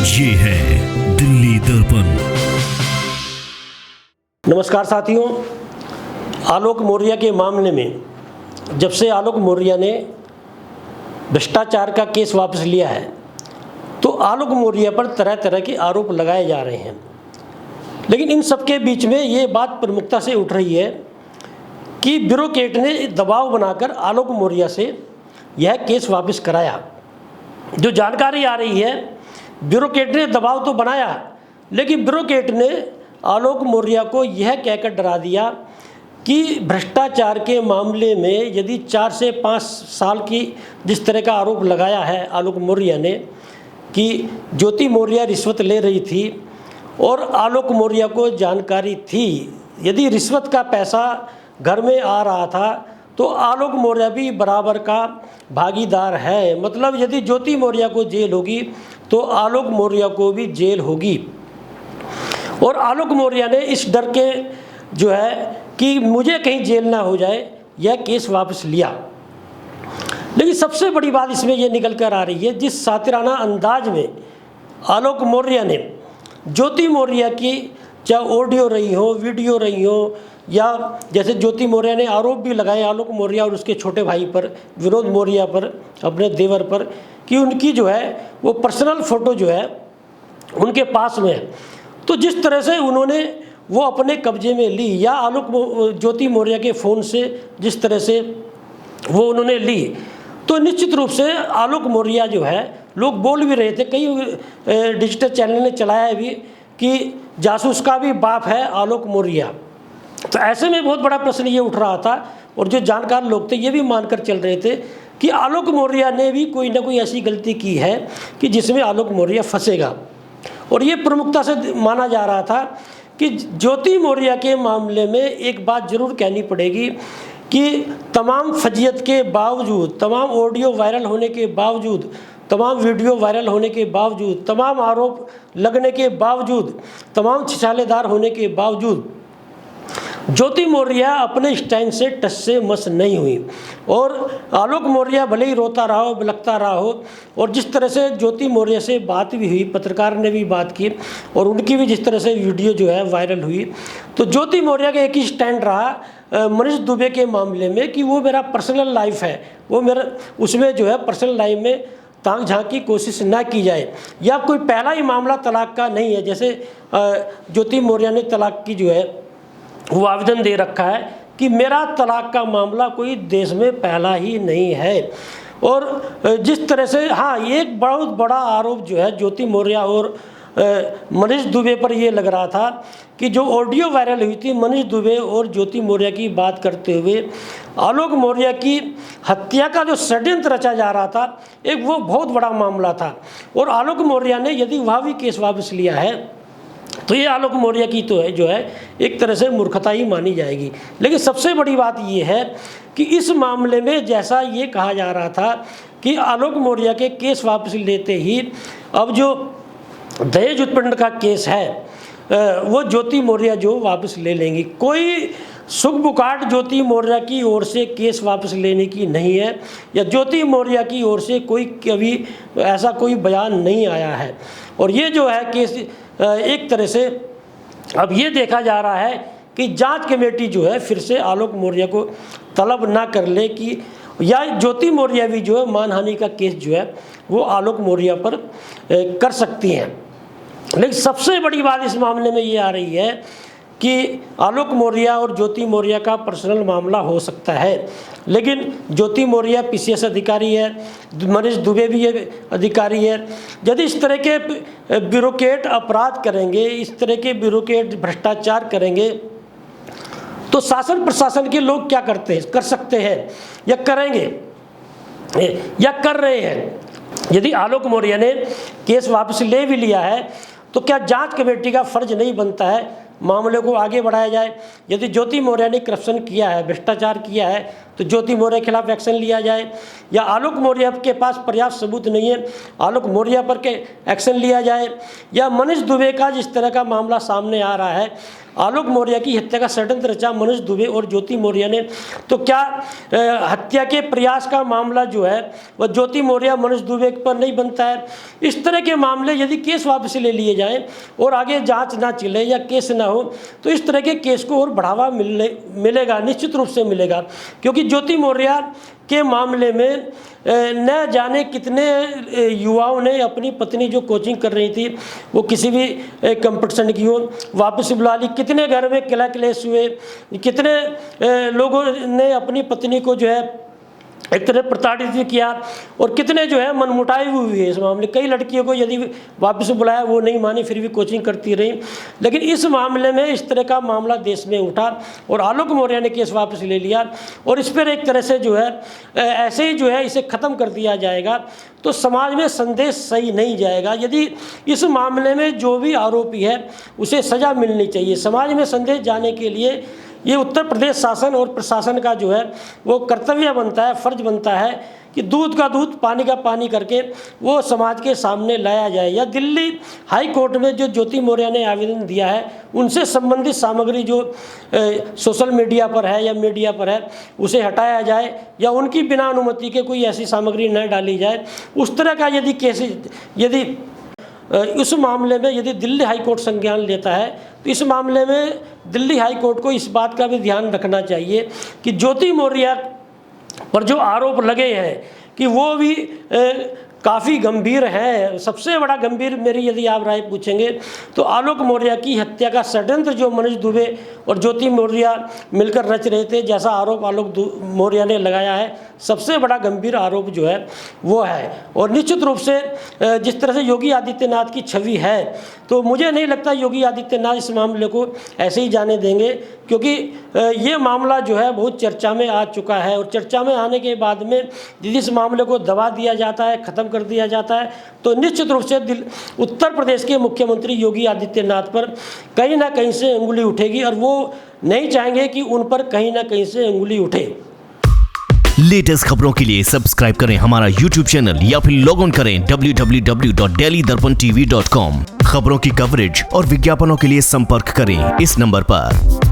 ये है दिल्ली दर्पण। नमस्कार साथियों, आलोक मौर्य के मामले में जब से आलोक मौर्य ने भ्रष्टाचार का केस वापस लिया है तो आलोक मौर्य पर तरह तरह के आरोप लगाए जा रहे हैं। लेकिन इन सब के बीच में ये बात प्रमुखता से उठ रही है कि ब्यूरोक्रेट ने दबाव बनाकर आलोक मौर्य से यह केस वापस कराया। जो जानकारी आ रही है, ब्यूरोक्रेट ने दबाव तो बनाया, लेकिन ब्यूरोक्रेट ने आलोक मौर्य को यह कहकर डरा दिया कि भ्रष्टाचार के मामले में यदि 4 से 5 साल की जिस तरह का आरोप लगाया है आलोक मौर्य ने कि ज्योति मौर्य रिश्वत ले रही थी और आलोक मौर्य को जानकारी थी, यदि रिश्वत का पैसा घर में आ रहा था तो आलोक मौर्य भी बराबर का भागीदार है। मतलब यदि ज्योति मौर्य को जेल होगी तो आलोक मौर्य को भी जेल होगी। और आलोक मौर्य ने इस डर के जो है कि मुझे कहीं जेल ना हो जाए, यह केस वापस लिया। लेकिन सबसे बड़ी बात इसमें यह निकल कर आ रही है, जिस सातिराना अंदाज में आलोक मौर्य ने ज्योति मौर्य की चाहे ऑडियो रही हो, वीडियो रही हो, या जैसे ज्योति मौर्य ने आरोप भी लगाए आलोक मौर्य और उसके छोटे भाई पर, विनोद मौर्य पर, अपने देवर पर, कि उनकी जो है वो पर्सनल फ़ोटो जो है उनके पास में है। तो जिस तरह से उन्होंने वो अपने कब्जे में ली, या आलोक ज्योति मौर्य के फ़ोन से जिस तरह से वो उन्होंने ली, तो निश्चित रूप से आलोक मौर्य जो है, लोग बोल भी रहे थे, कई डिजिटल चैनल ने चलाया भी कि जासूस का भी बाप है आलोक मौर्य। तो ऐसे में बहुत बड़ा प्रश्न ये उठ रहा था और जो जानकार लोग थे ये भी मानकर चल रहे थे कि आलोक मौर्य ने भी कोई ना कोई ऐसी गलती की है कि जिसमें आलोक मौर्य फंसेगा। और ये प्रमुखता से माना जा रहा था कि ज्योति मौर्य के मामले में एक बात जरूर कहनी पड़ेगी कि तमाम फजीयत के बावजूद, तमाम ऑडियो वायरल होने के बावजूद, तमाम वीडियो वायरल होने के बावजूद, तमाम आरोप लगने के बावजूद, तमाम छिछालेदार होने के बावजूद ज्योति मौर्य अपने स्टैंड से टस से मस नहीं हुई। और आलोक मौर्य भले ही रोता रहा हो, बिलखता रहा हो, और जिस तरह से ज्योति मौर्य से बात भी हुई, पत्रकार ने भी बात की और उनकी भी जिस तरह से वीडियो जो है वायरल हुई, तो ज्योति मौर्य का एक ही स्टैंड रहा मनीष दुबे के मामले में कि वो मेरा पर्सनल लाइफ है, वो मेरा उसमें जो है पर्सनल लाइफ में ताक झांक की कोशिश ना की जाए, या कोई पहला ही मामला तलाक का नहीं है। जैसे ज्योति मौर्य ने तलाक की जो है वो आवेदन दे रखा है कि मेरा तलाक का मामला कोई देश में पहला ही नहीं है। और जिस तरह से हाँ, एक बहुत बड़ा आरोप जो है ज्योति मौर्य और मनीष दुबे पर ये लग रहा था कि जो ऑडियो वायरल हुई थी मनीष दुबे और ज्योति मौर्य की बात करते हुए, आलोक मौर्य की हत्या का जो षड्यंत्र रचा जा रहा था, एक वो बहुत बड़ा मामला था। और आलोक मौर्य ने यदि वह भी केस वापस लिया है तो ये आलोक मौर्य की तो है जो है एक तरह से मूर्खता ही मानी जाएगी। लेकिन सबसे बड़ी बात ये है कि इस मामले में जैसा ये कहा जा रहा था कि आलोक मौर्य के केस वापस लेते ही अब जो दहेज उत्पीड़न का केस है वो ज्योति मौर्य जो वापस ले लेंगी। कोई सुखबुकाट ज्योति मौर्य की ओर से केस वापस लेने की नहीं है, या ज्योति मौर्य की ओर से कोई कभी ऐसा कोई बयान नहीं आया है। और ये जो है केस एक तरह से अब ये देखा जा रहा है कि जांच कमेटी जो है फिर से आलोक मौर्य को तलब ना कर ले कि, या ज्योति मौर्य भी जो है मानहानि का केस जो है वो आलोक मौर्य पर कर सकती हैं। लेकिन सबसे बड़ी बात इस मामले में ये आ रही है कि आलोक मौर्य और ज्योति मौर्य का पर्सनल मामला हो सकता है, लेकिन ज्योति मौर्य पीसीएस अधिकारी है, मनीष दुबे भी ये अधिकारी है। यदि इस तरह के ब्यूरोक्रेट अपराध करेंगे, इस तरह के ब्यूरोक्रेट भ्रष्टाचार करेंगे, तो शासन प्रशासन के लोग क्या कर सकते हैं या करेंगे या कर रहे हैं। यदि आलोक मौर्य ने केस वापस ले भी लिया है तो क्या जांच कमेटी का फर्ज नहीं बनता है मामले को आगे बढ़ाया जाए? यदि ज्योति मौर्य ने करप्शन किया है, भ्रष्टाचार किया है, तो ज्योति मौर्य के खिलाफ एक्शन लिया जाए, या आलोक मौर्य के पास पर्याप्त सबूत नहीं है, आलोक मौर्य पर के एक्शन लिया जाए, या मनीष दुबे का जिस तरह का मामला सामने आ रहा है आलोक मौर्य की हत्या का षड्यंत्र रचा मनोज दुबे और ज्योति मौर्य ने। तो क्या हत्या के प्रयास का मामला जो है वह ज्योति मौर्य मनोज दुबे पर नहीं बनता है? इस तरह के मामले यदि केस वापस ले लिए जाएं और आगे जांच ना चले या केस ना हो तो इस तरह के केस को और बढ़ावा मिलेगा, निश्चित रूप से मिलेगा। क्योंकि ज्योति मौर्य के मामले में न जाने कितने युवाओं ने अपनी पत्नी जो कोचिंग कर रही थी वो किसी भी कंपटीशन की हो वापस बुला ली, कितने घर में किला क्लेश हुए, कितने लोगों ने अपनी पत्नी को जो है एक तरह प्रताड़ित भी किया और कितने जो है मनमुटाई भी हुई है इस मामले। कई लड़कियों को यदि वापस बुलाया वो नहीं मानी, फिर भी कोचिंग करती रही। लेकिन इस मामले में इस तरह का मामला देश में उठा और आलोक मौर्य ने केस वापस ले लिया और इस पर एक तरह से जो है ऐसे ही जो है इसे ख़त्म कर दिया जाएगा तो समाज में संदेश सही नहीं जाएगा। यदि इस मामले में जो भी आरोपी है उसे सज़ा मिलनी चाहिए। समाज में संदेश जाने के लिए ये उत्तर प्रदेश शासन और प्रशासन का जो है वो कर्तव्य बनता है, फर्ज बनता है कि दूध का दूध पानी का पानी करके वो समाज के सामने लाया जाए। या दिल्ली हाई कोर्ट में जो ज्योति मौर्य ने आवेदन दिया है उनसे संबंधित सामग्री जो सोशल मीडिया पर है या मीडिया पर है उसे हटाया जाए या उनकी बिना अनुमति के कोई ऐसी सामग्री न डाली जाए। उस तरह का यदि केस यदि उस मामले में यदि दिल्ली हाई कोर्ट संज्ञान लेता है तो इस मामले में दिल्ली हाई कोर्ट को इस बात का भी ध्यान रखना चाहिए कि ज्योति मौर्य पर जो आरोप लगे हैं कि वो भी काफ़ी गंभीर है। सबसे बड़ा गंभीर मेरी यदि आप राय पूछेंगे तो आलोक मौर्य की हत्या का षड्यंत्र जो मनोज दुबे और ज्योति मौर्य मिलकर रच रहे थे, जैसा आरोप आलोक मौर्य ने लगाया है, सबसे बड़ा गंभीर आरोप जो है वो है। और निश्चित रूप से जिस तरह से योगी आदित्यनाथ की छवि है तो मुझे नहीं लगता योगी आदित्यनाथ इस मामले को ऐसे ही जाने देंगे, क्योंकि ये मामला जो है बहुत चर्चा में आ चुका है और चर्चा में आने के बाद में यदि इस मामले को दबा दिया जाता है, ख़त्म कर दिया जाता है तो निश्चित रूप से उत्तर प्रदेश के मुख्यमंत्री योगी आदित्यनाथ पर कहीं ना कहीं से अंगुली उठेगी और वो नहीं चाहेंगे कि उन पर कहीं ना कहीं से अंगुली उठे। लेटेस्ट खबरों के लिए सब्सक्राइब करें हमारा YouTube चैनल या फिर लॉग ऑन करें www.delhidarpantv.com। खबरों की कवरेज और विज्ञापनों के लिए संपर्क करें इस नंबर पर।